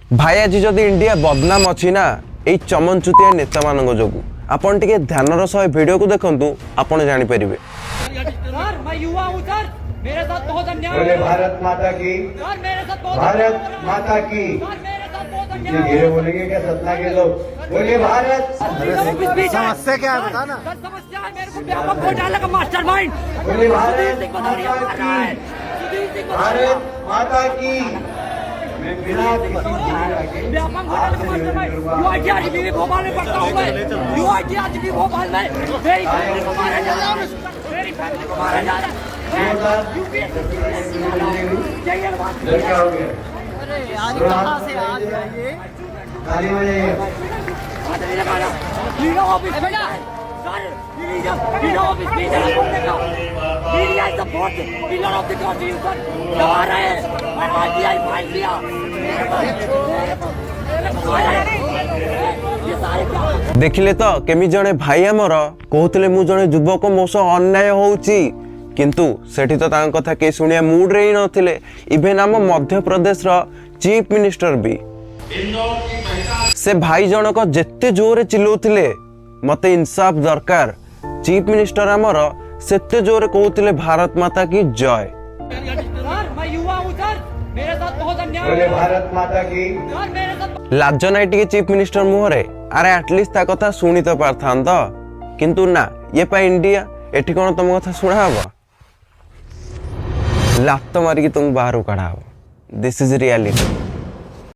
भाई आज जदि इंडिया बदनाम अच्छी ना यही चमनचुतिया नेता मान जो आपन टिके ध्यानर सह वीडियो को देखंतु आपन जानि परिबे। सर मैं युवा हूं सर, मेरे साथ बहुत अन्याय बोले भारत माता की, सर मेरे साथ बहुत भारत माता की। सर मेरे साथ बहुत इतनी अन्याय धीरे बोलेंगे क्या सतना के लोग? बोले भारत। समस्या क्या है बता ना सर। समस्या है मेरे को व्यापक घोटाले का मास्टरमाइंड बोले भारत सुधीर सिंह भदौरिया माता कर रहा है। की, सुधीर सिंह भारत माता की। मैं बिना किसी झगड़ा के व्यापक घोटाले का मास्टरमाइंड यूआईटीआरजीबी भोपाल में पढ़ता हूं मैं। यूआईटीआरजीबी भोपाल में मेरी फैमिली को मारा जा रहा है, मेरी फैमिली को मारा जा रहा है। क्या हो गया? अरे आज कहां से आ गया ये? ताली बजाइए। लीडर ऑफिस बेटा sir, leader office media is the fourth pillar of the constitution. दबा रहे हैं और आरटीआई फाइल दिया। ये सारे क्या देखिले तो केमी जने भाई आमर कहते मु जने युवक मो सह अन्याय होउची किंतु सेठी तो तांक कथा के सुनिया मूड रे ही नथिले। इवेन आम मध्य प्रदेश रो चीफ मिनिस्टर भी से भाई जनक जेते जोरे चिल्लौथिले मते इंसाफ दरकार। चीफ मिनिस्टर आमर सेते जोरे कहउथिले भारत माता की जय। सर मैं युवा हूं सर, मेरे साथ बहुत अन्याय बोले भारत माता की। सर मेरे साथ लाज नाई टिके चीफ मिनिस्टर मुहरे अरे एटलिस्ट ता कथा सुनी तो पारथांत किंतु ना ये पा इंडिया एठी कोन तुम कथा सुना हबो लात मारिकी तुम बाहर काढ़ा हबो। This is reality.